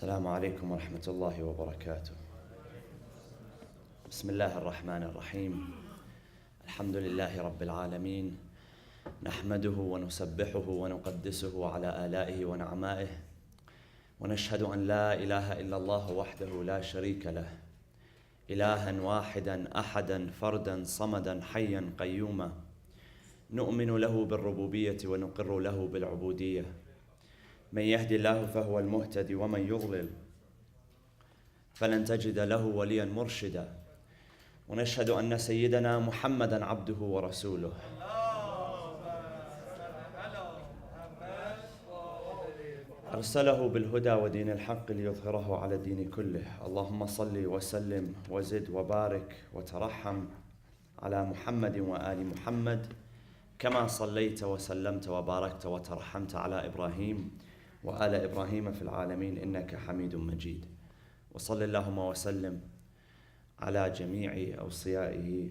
السلام عليكم ورحمة الله وبركاته. بسم الله الرحمن الرحيم. الحمد لله رب العالمين، نحمده ونسبحه ونقدسه على آلائه ونعمائه، ونشهد أن لا إله إلا الله وحده لا شريك له، إلها واحدا أحدا فردا صمدا حيا قيوما، نؤمن له بالربوبية ونقر له بالعبودية، من يهدي الله فهو المهتدي ومن يضلل فلن تجد له وليا مرشدا، ونشهد أن سيدنا محمدا عبده ورسوله أرسله بالهدى ودين الحق ليظهره على الدين كله. اللهم صل وسلم وزد وبارك وترحم على محمد وآل محمد كما صليت وسلمت وباركت وترحمت على إبراهيم وآل إبراهيم في العالمين إنك حميد مجيد. وصل اللهم وسلم على جميع أوصيائه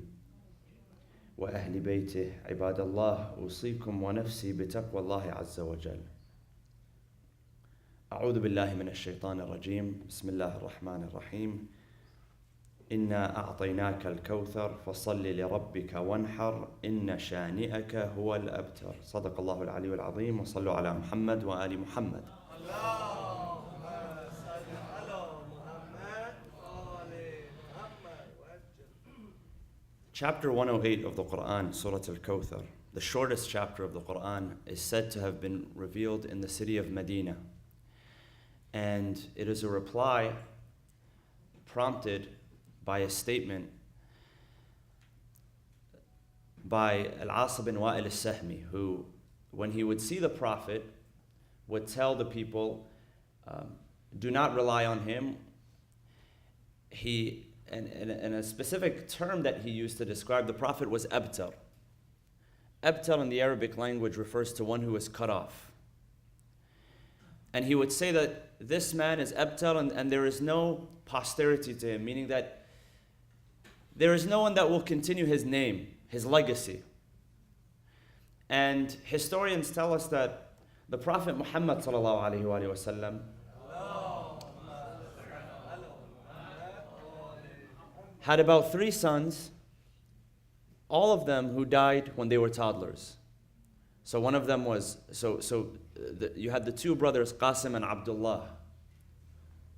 وأهل بيته. عباد الله، أوصيكم ونفسي بتقوى الله عز وجل. أعوذ بالله من الشيطان الرجيم. بسم الله الرحمن الرحيم. إنا أعطيناك الكوثر فصل لربك وانحر إن شانئك هو الأبتر. صدق الله العلي العظيم. وصلوا على محمد وآل محمد. Chapter 108 of the Quran, Surah Al-Kawthar, the shortest chapter of the Quran, is said to have been revealed in the city of Medina. And it is a reply prompted by a statement by Al-As bin Wa'il al-Sahmi, who, when he would see the Prophet, would tell the people, do not rely on him. And a specific term that he used to describe the Prophet was abtar. Abtar in the Arabic language refers to one who is cut off. And he would say that this man is abtar and there is no posterity to him, meaning that there is no one that will continue his name, his legacy. And historians tell us that the Prophet Muhammad sallallahu alaihi wasallam had about 3 sons, all of them who died when they were toddlers. So one of them was, you had the 2 brothers, Qasim and Abdullah,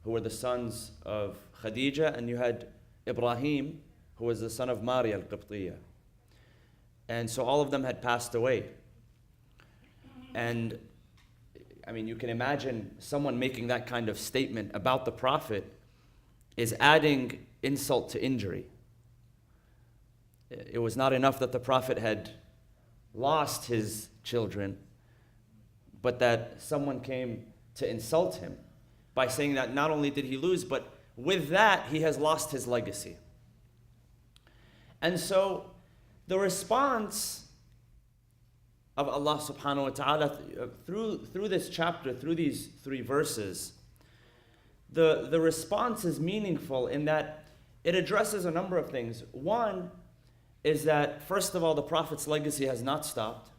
who were the sons of Khadija, and you had Ibrahim, who was the son of Maria al-Qibtiyya. And so all of them had passed away. And I mean, you can imagine someone making that kind of statement about the Prophet is adding insult to injury. It was not enough that the Prophet had lost his children, but that someone came to insult him by saying that not only did he lose, but with that he has lost his legacy. And so the response of Allah subhanahu wa ta'ala through this chapter, through these 3 verses, the response is meaningful in that it addresses a number of things. One is that, first of all, the Prophet's legacy has not stopped.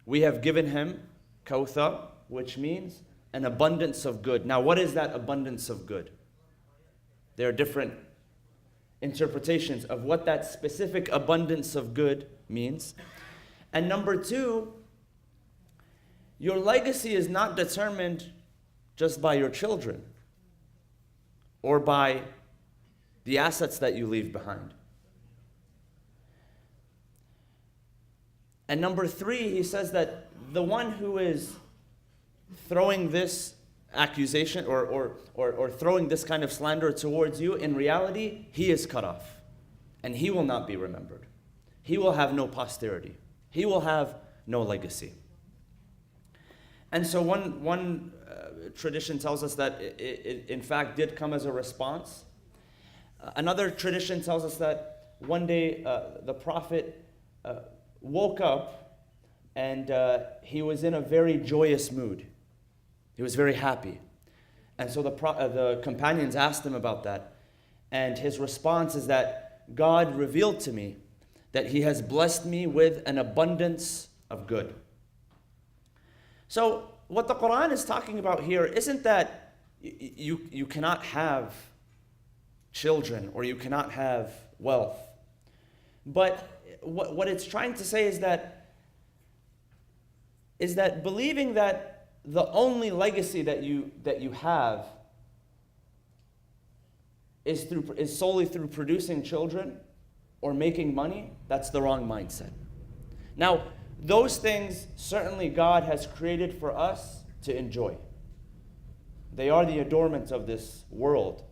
We have given him Kawthar, which means an abundance of good. Now, what is that abundance of good? There are different interpretations of what that specific abundance of good means. And number 2, your legacy is not determined just by your children or by the assets that you leave behind. And number 3, he says that the one who is throwing this accusation or throwing this kind of slander towards you, in reality, he is cut off. And he will not be remembered. He will have no posterity. He will have no legacy. And so one tradition tells us that it in fact did come as a response. Another tradition tells us that one day the Prophet woke up and he was in a very joyous mood. He was very happy. And so the companions asked him about that. And his response is that God revealed to me that he has blessed me with an abundance of good. So what the Quran is talking about here isn't that you cannot have children or you cannot have wealth. But what it's trying to say is that believing that the only legacy that you have is solely through producing children or making money, that's the wrong mindset. Now, those things certainly God has created for us to enjoy. They are the adornment of this world.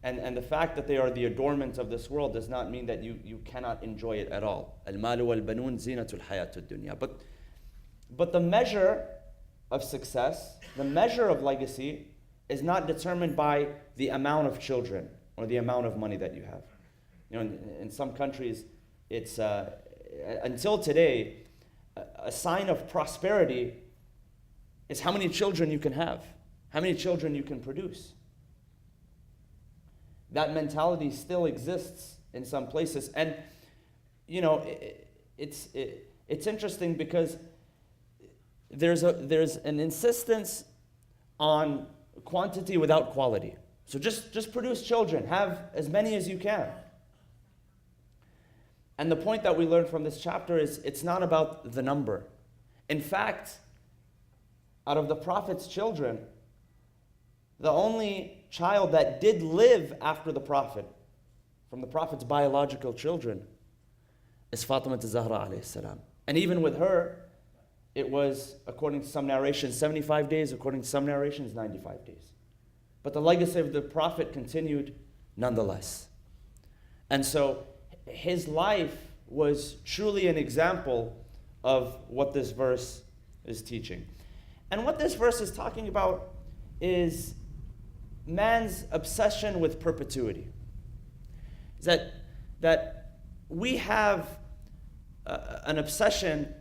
And the fact that they are the adornment of this world does not mean that you cannot enjoy it at all. Al-malu wal-banun zinatul hayatud dunya. But the measure of success, the measure of legacy, is not determined by the amount of children or the amount of money that you have. You know, in some countries, it's until today, a sign of prosperity is how many children you can have, how many children you can produce. That mentality still exists in some places, and you know, it's interesting because there's an insistence on quantity without quality. So just produce children, have as many as you can. And the point that we learn from this chapter is it's not about the number. In fact, out of the Prophet's children, the only child that did live after the Prophet, from the Prophet's biological children, is Fatima Zahra alayhi salam. And even with her, it was, according to some narrations, 75 days, according to some narrations, 95 days. But the legacy of the Prophet continued nonetheless. And so his life was truly an example of what this verse is teaching. And what this verse is talking about is man's obsession with perpetuity. Is that we have an obsession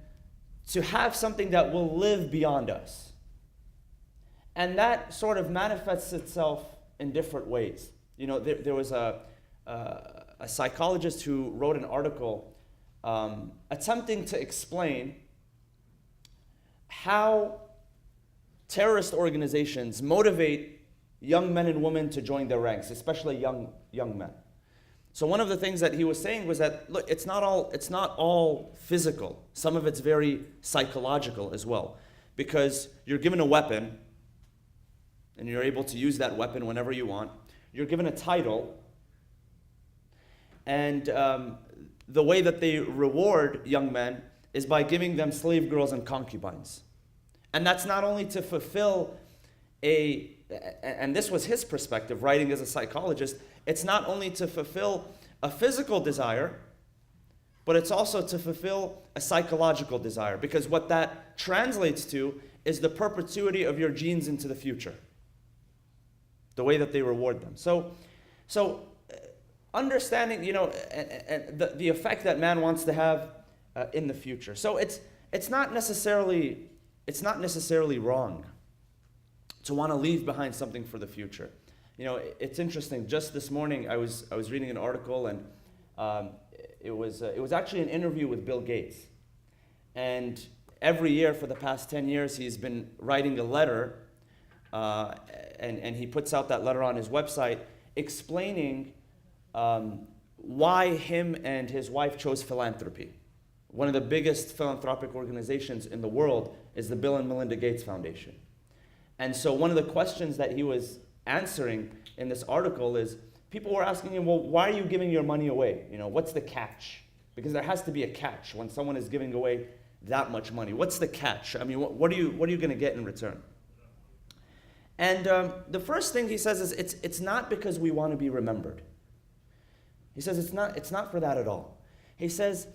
to have something that will live beyond us. And that sort of manifests itself in different ways. You know, there was a psychologist who wrote an article attempting to explain how terrorist organizations motivate young men and women to join their ranks, especially young men. So one of the things that he was saying was that, look, it's not all physical. Some of it's very psychological as well. Because you're given a weapon, and you're able to use that weapon whenever you want. You're given a title, and the way that they reward young men is by giving them slave girls and concubines. And that's not only to fulfill and this was his perspective, writing as a psychologist, it's not only to fulfill a physical desire, but it's also to fulfill a psychological desire. Because what that translates to is the perpetuity of your genes into the future. The way that they reward them. So understanding, you know, and the effect that man wants to have in the future. So it's not necessarily wrong to want to leave behind something for the future. You know, it's interesting. Just this morning, I was reading an article, and it was actually an interview with Bill Gates. And every year for the past 10 years, he's been writing a letter, and he puts out that letter on his website, explaining why him and his wife chose philanthropy. One of the biggest philanthropic organizations in the world is the Bill and Melinda Gates Foundation. And so one of the questions that he was answering in this article is, people were asking him, well, why are you giving your money away? You know, what's the catch? Because there has to be a catch when someone is giving away that much money. What's the catch? I mean, what are you going to get in return? And the first thing he says is, it's not because we want to be remembered. He says it's not for that at all. He says,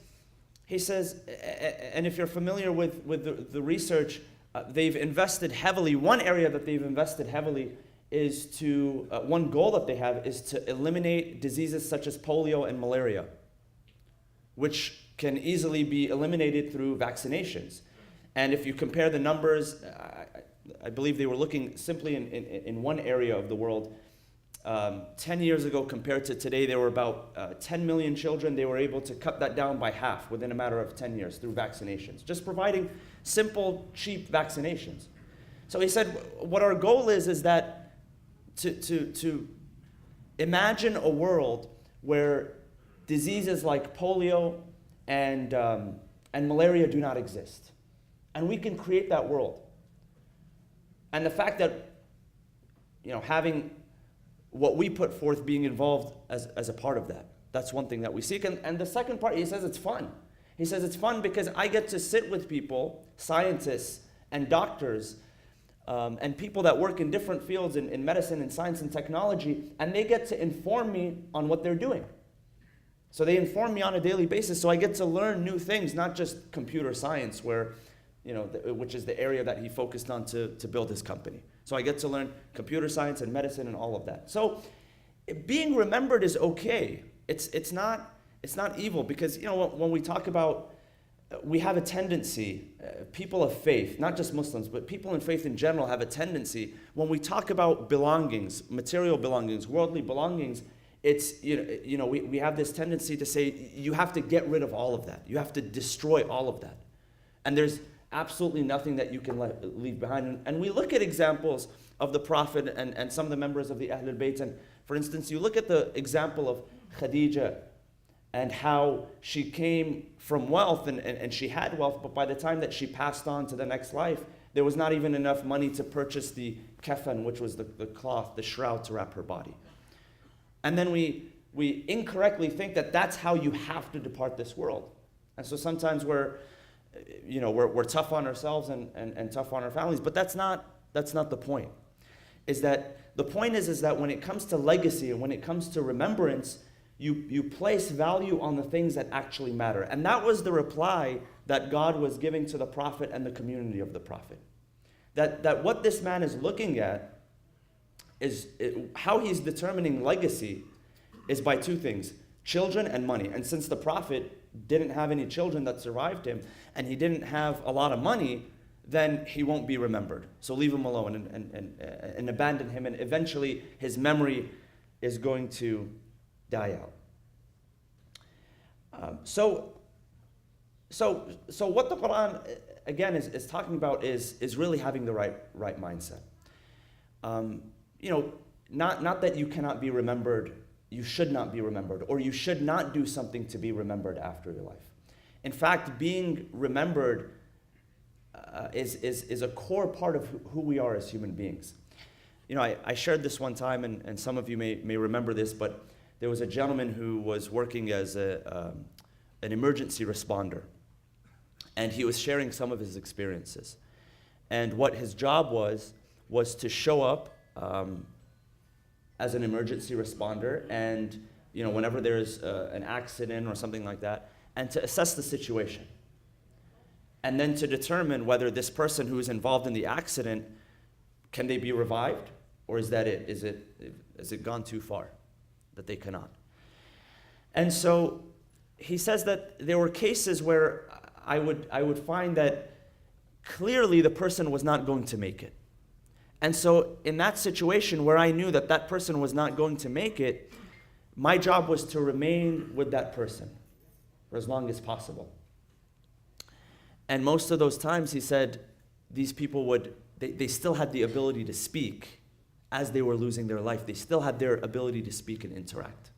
and if you're familiar with the research, they've invested heavily. One area that they've invested heavily is to, one goal that they have is to eliminate diseases such as polio and malaria, which can easily be eliminated through vaccinations. And if you compare the numbers, I believe they were looking simply in one area of the world. 10 years ago compared to today, there were about 10 million children. They were able to cut that down by half within a matter of 10 years through vaccinations, just providing simple, cheap vaccinations. So he said, what our goal is that to imagine a world where diseases like polio and malaria do not exist. And we can create that world. And the fact that, having what we put forth being involved as a part of that, that's one thing that we seek. And the second part, he says it's fun. He says it's fun because I get to sit with people, scientists and doctors, and people that work in different fields in medicine and science and technology, and they get to inform me on what they're doing. So they inform me on a daily basis, so I get to learn new things, not just computer science, which is the area that he focused on to build his company. So I get to learn computer science and medicine and all of that. So being remembered is okay. It's not evil, because when we talk about, we have a tendency, people of faith, not just Muslims, but people in faith in general have a tendency, when we talk about belongings, material belongings, worldly belongings, it's, we have this tendency to say, you have to get rid of all of that. You have to destroy all of that. And there's absolutely nothing that you can leave behind. And we look at examples of the Prophet and some of the members of the Ahlul Bayt. And for instance, you look at the example of Khadija and how she came from wealth and she had wealth, but by the time that she passed on to the next life, there was not even enough money to purchase the kafan, which was the cloth, the shroud to wrap her body. And then we incorrectly think that that's how you have to depart this world. And so sometimes we're tough on ourselves and tough on our families, but that's not the point. The point is that when it comes to legacy and when it comes to remembrance, you place value on the things that actually matter. And that was the reply that God was giving to the Prophet and the community of the Prophet. That what this man is looking at is how he's determining legacy is by two things: children and money. And since the Prophet didn't have any children that survived him, and he didn't have a lot of money, then he won't be remembered. So leave him alone and abandon him, and eventually his memory is going to die out. So what the Quran again is talking about is really having the right mindset. Not that you cannot be remembered, you should not be remembered, or you should not do something to be remembered after your life. In fact, being remembered is a core part of who we are as human beings. I shared this one time, and some of you may remember this, but there was a gentleman who was working as an emergency responder, and he was sharing some of his experiences. And what his job was to show up as an emergency responder, and whenever there's an accident or something like that, and to assess the situation, and then to determine whether this person who is involved in the accident, can they be revived, or is that it? Is it gone too far that they cannot? And so he says that there were cases where I would find that clearly the person was not going to make it. And so in that situation where I knew that person was not going to make it, my job was to remain with that person for as long as possible. And most of those times, he said, these people they still had the ability to speak as they were losing their life. They still had their ability to speak and interact.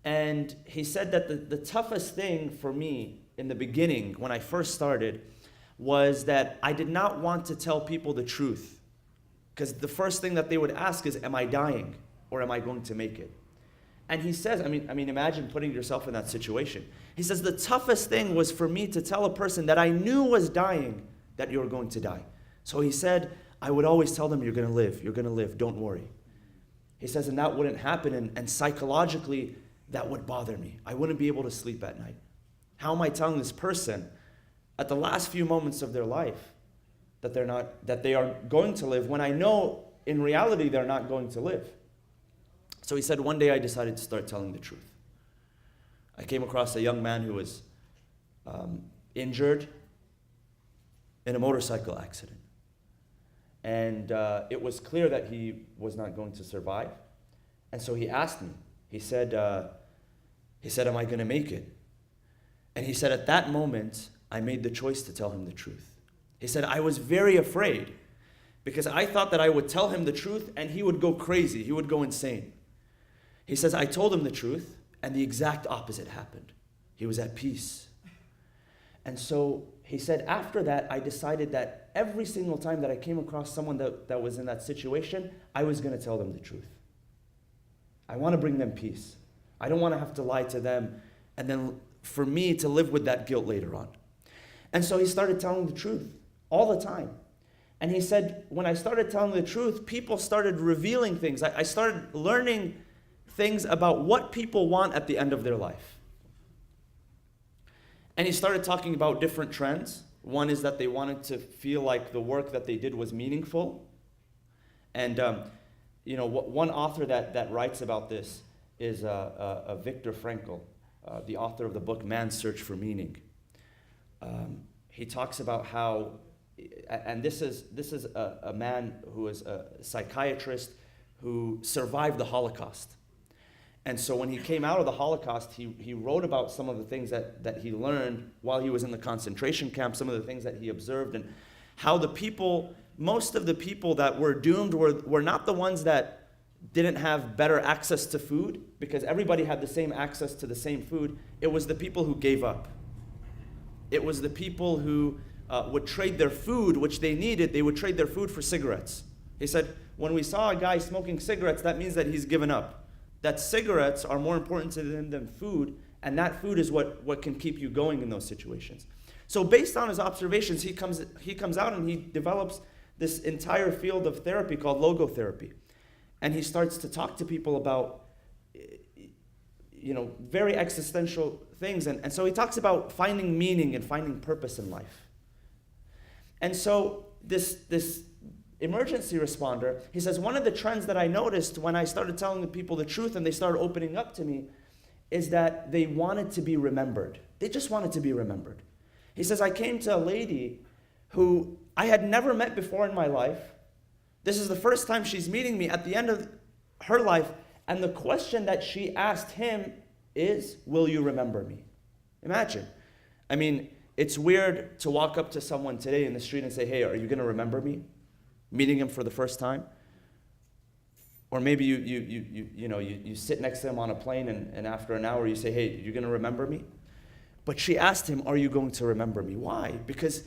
And he said that the toughest thing for me in the beginning, when I first started, was that I did not want to tell people the truth. Because the first thing that they would ask is, am I dying or am I going to make it? And he says, I mean, imagine putting yourself in that situation. He says, the toughest thing was for me to tell a person that I knew was dying that you're going to die. So he said, I would always tell them, you're going to live, don't worry. He says, and that wouldn't happen, and psychologically, that would bother me. I wouldn't be able to sleep at night. How am I telling this person at the last few moments of their life that they are going to live when I know in reality they're not going to live? So he said, one day I decided to start telling the truth. I came across a young man who was injured in a motorcycle accident. And it was clear that he was not going to survive. And so he asked me, he said, am I going to make it? And he said, at that moment, I made the choice to tell him the truth. He said, I was very afraid because I thought that I would tell him the truth and he would go crazy, he would go insane. He says, I told him the truth and the exact opposite happened. He was at peace. And so he said, after that, I decided that every single time that I came across someone that was in that situation, I was going to tell them the truth. I want to bring them peace. I don't want to have to lie to them and then for me to live with that guilt later on. And so he started telling the truth all the time. And he said, when I started telling the truth, people started revealing things. I started learning things about what people want at the end of their life. And he started talking about different trends. One is that they wanted to feel like the work that they did was meaningful. And one author that writes about this is Viktor Frankl, the author of the book Man's Search for Meaning. He talks about how, and this is a man who is a psychiatrist who survived the Holocaust. And so when he came out of the Holocaust, he wrote about some of the things that he learned while he was in the concentration camp, some of the things that he observed, and how most of the people that were doomed were not the ones that didn't have better access to food, because everybody had the same access to the same food. It was the people who gave up. It was the people who would trade their food, which they needed, they would trade their food for cigarettes. He said, when we saw a guy smoking cigarettes, that means that he's given up. That cigarettes are more important to him than food, and that food is what can keep you going in those situations. So based on his observations, he comes out and he develops this entire field of therapy called logotherapy. And he starts to talk to people about very existential things. And so he talks about finding meaning and finding purpose in life. And so this emergency responder, he says, one of the trends that I noticed when I started telling the people the truth and they started opening up to me is that they wanted to be remembered. They just wanted to be remembered. He says, I came to a lady who I had never met before in my life. This is the first time she's meeting me at the end of her life. And the question that she asked him is, will you remember me? Imagine. I mean, it's weird to walk up to someone today in the street and say, hey, are you going to remember me? Meeting him for the first time. Or maybe you sit next to him on a plane and after an hour you say, hey, you're going to remember me? But she asked him, are you going to remember me? Why? Because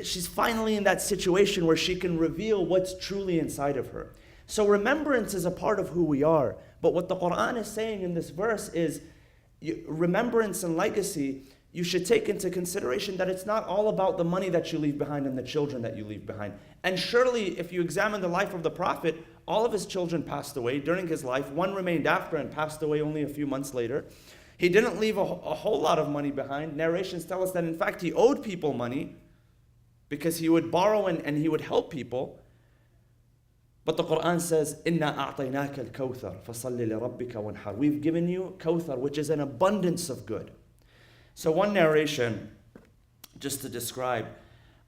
she's finally in that situation where she can reveal what's truly inside of her. So remembrance is a part of who we are. But what the Quran is saying in this verse is remembrance and legacy, you should take into consideration that it's not all about the money that you leave behind and the children that you leave behind. And surely, if you examine the life of the Prophet, all of his children passed away during his life. One remained after and passed away only a few months later. He didn't leave a whole lot of money behind. Narrations tell us that, in fact, he owed people money because he would borrow and he would help people. But the Quran says, إِنَّا أَعْطَيْنَاكَ الْكَوْثَرَ فَصَلِّ لِرَبِّكَ وَانْحَرْ. We've given you Kawthar, which is an abundance of good. So one narration, just to describe,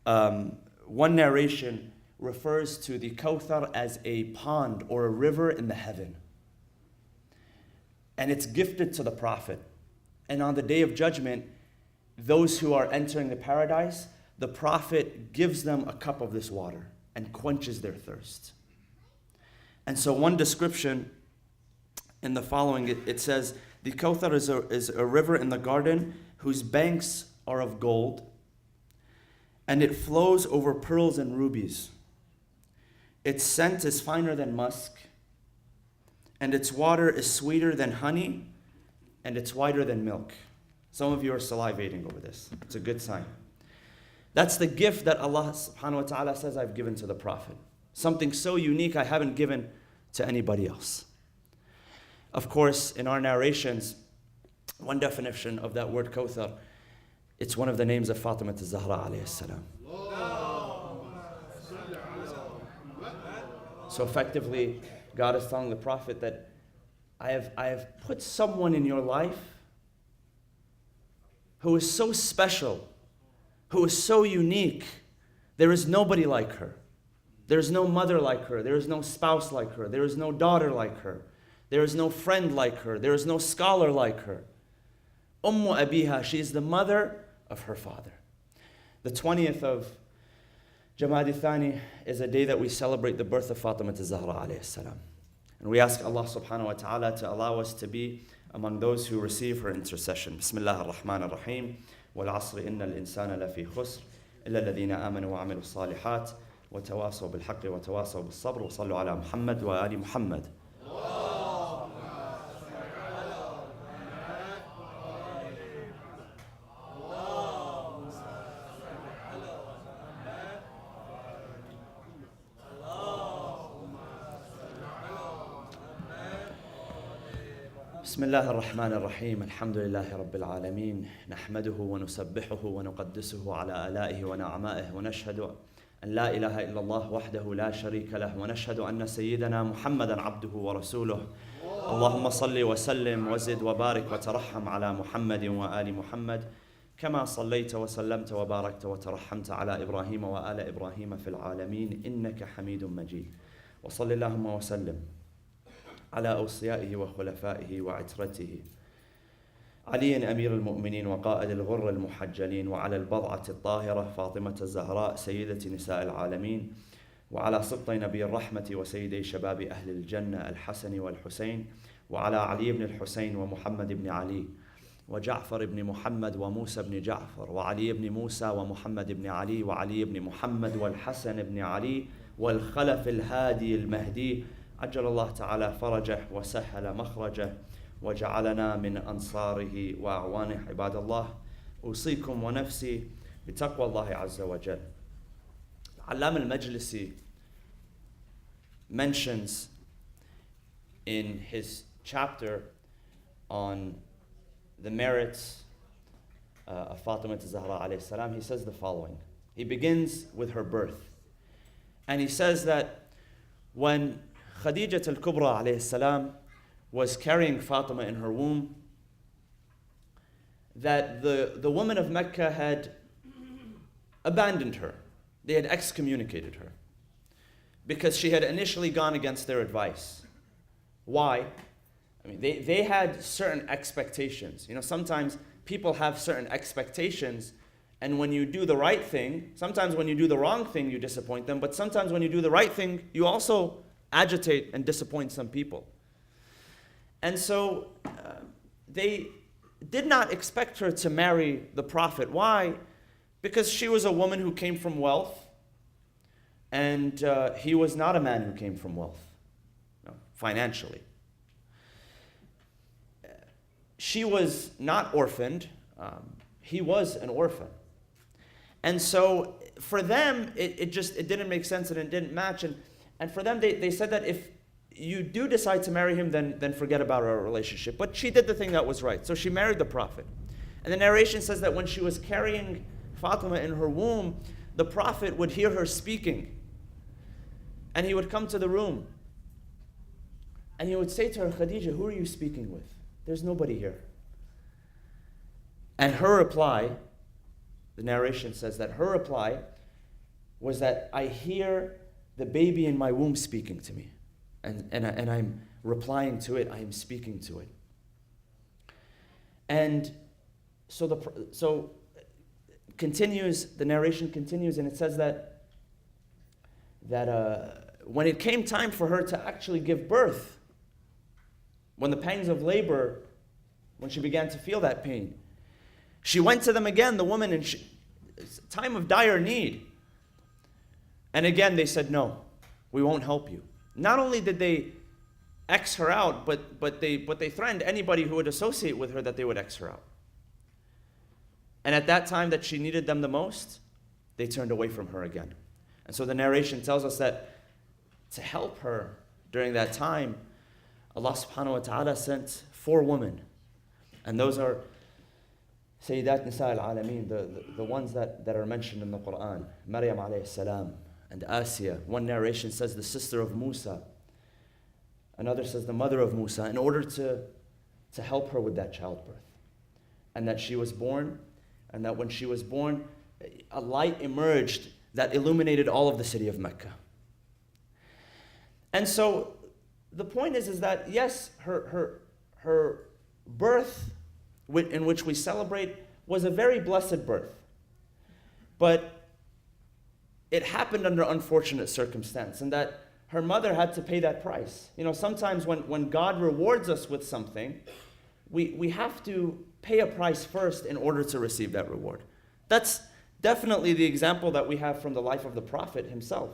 one narration refers to the Kawthar as a pond or a river in the heaven. And it's gifted to the Prophet. And on the Day of Judgment, those who are entering the paradise, the Prophet gives them a cup of this water and quenches their thirst. And so one description in the following, it says, the Kawthar is a river in the garden whose banks are of gold, and it flows over pearls and rubies. Its scent is finer than musk, and its water is sweeter than honey, and it's whiter than milk. Some of you are salivating over this. It's a good sign. That's the gift that Allah subhanahu wa ta'ala says I've given to the Prophet. Something so unique I haven't given to anybody else. Of course, in our narrations, one definition of that word Kawthar, it's one of the names of Fatima al-Zahra alayhi salam. So effectively, God is telling the Prophet that I have put someone in your life who is so special, who is so unique. There is nobody like her. There is no mother like her. There is no spouse like her. There is no daughter like her. There is no friend like her. There is no scholar like her. Abiha, she is the mother of her father. The 20th of Jamadi Thani is a day that we celebrate the birth of Fatima Zahra alayhi salam. And we ask Allah subhanahu wa ta'ala to allow us to be among those who receive her intercession. Bismillah ar-Rahman ar-Rahim. وَالْعَصْرِ إِنَّ الْإِنسَانَ لَفِي خُسْرٍ إِلَّا الَّذِينَ آمَنُوا وَعَمِلُوا الصَّالِحَاتِ وَتَوَاصَوْا بِالْحَقِّ وَتَوَاصَوْا بِالصَّبْرِ وَصَلُّوا عَلَى مُحَمَّدٍ وَآلِ مُحَمَّدٍ. بسم الله الرحمن الرحيم الحمد لله رب العالمين نحمده ونسبحه ونقدسه على آلائه ونعمائه ونشهد أن لا إله إلا الله وحده لا شريك له ونشهد أن سيدنا محمدا عبده ورسوله اللهم صل وسلم وزد وبارك وترحم على محمد وآل محمد كما صليت وسلمت وباركت وترحمت على إبراهيم وآل إبراهيم في العالمين إنك حميد مجيد وصل اللهم وسلم على أوصيائه وخلفائه وعترته علي أمير المؤمنين وقائد الغر المحجلين وعلى البضعة الطاهرة فاطمة الزهراء سيدة نساء العالمين وعلى سبطي نبي الرحمة وسيدي شباب أهل الجنة الحسن والحسين وعلى علي بن الحسين ومحمد بن علي وجعفر بن محمد وموسى بن جعفر وعلي بن موسى ومحمد بن علي وعلي بن محمد والحسن بن علي والخلف الهادي المهدي عجل الله تعالى فرجه وسهل مخرجه وجعلنا من أنصاره وأعوانه عباد الله أوصيكم ونفسي بتقوى الله عز وجل. Allama al-Majlisi mentions in his chapter on the merits of Fatima Zahra alayhi salam, he says the following. He begins with her birth. And he says that when Khadija al-Kubra alayhi salam was carrying Fatima in her womb, that the women of Mecca had abandoned her. They had excommunicated her because she had initially gone against their advice. Why? I mean, they had certain expectations. You know, sometimes people have certain expectations, and when you do the right thing, sometimes when you do the wrong thing, you disappoint them, but sometimes when you do the right thing, you also agitate and disappoint some people. And so they did not expect her to marry the Prophet. Why? Because she was a woman who came from wealth, and he was not a man who came from wealth, no, financially. She was not orphaned. He was an orphan. And so for them, it didn't make sense and it didn't match. And for them, they said that if you do decide to marry him, then forget about our relationship. But she did the thing that was right. So she married the Prophet. And the narration says that when she was carrying Fatima in her womb, the Prophet would hear her speaking. And he would come to the room. And he would say to her, Khadija, who are you speaking with? There's nobody here. And her reply, the narration says that her reply was that I hear the baby in my womb speaking to me. And I'm replying to it, I am speaking to it. And so continues, the narration continues, and it says that when it came time for her to actually give birth, when the pangs of labor, when she began to feel that pain, she went to them again, the woman, in time of dire need. And again they said, no, we won't help you. Not only did they X her out, but they threatened anybody who would associate with her that they would X her out. And at that time that she needed them the most, they turned away from her again. And so the narration tells us that to help her during that time, Allah subhanahu wa ta'ala sent 4 women. And those are Sayyidat Nisa al-Alameen, the ones that are mentioned in the Quran. Maryam alayhi salam and Asiya. One narration says the sister of Musa. Another says the mother of Musa, in order to help her with that childbirth. And that she was born, and that when she was born, a light emerged that illuminated all of the city of Mecca. And so the point is that yes, her birth, in which we celebrate, was a very blessed birth. But it happened under unfortunate circumstance, and that her mother had to pay that price. Sometimes when God rewards us with something, we have to pay a price first in order to receive that reward. That's definitely the example that we have from the life of the Prophet himself.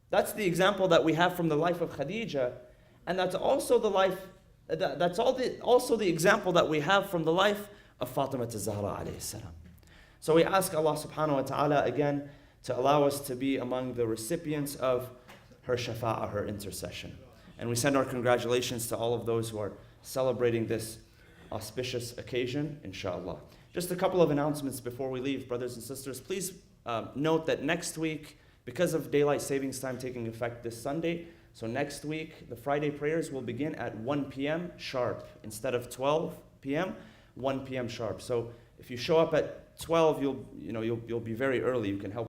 That's the example that we have from the life of Khadija, and that's also also the example that we have from the life of Fatima Zahra alayhi salam. So we ask Allah subhanahu wa ta'ala again to allow us to be among the recipients of her shafa'ah, her intercession. And we send our congratulations to all of those who are celebrating this auspicious occasion, inshallah. Just a couple of announcements before we leave, brothers and sisters. Please note that next week, because of daylight savings time taking effect this Sunday, so next week, the Friday prayers will begin at 1 p.m. sharp. Instead of 12 p.m., 1 p.m. sharp. So if you show up at 12, you'll be very early. You can help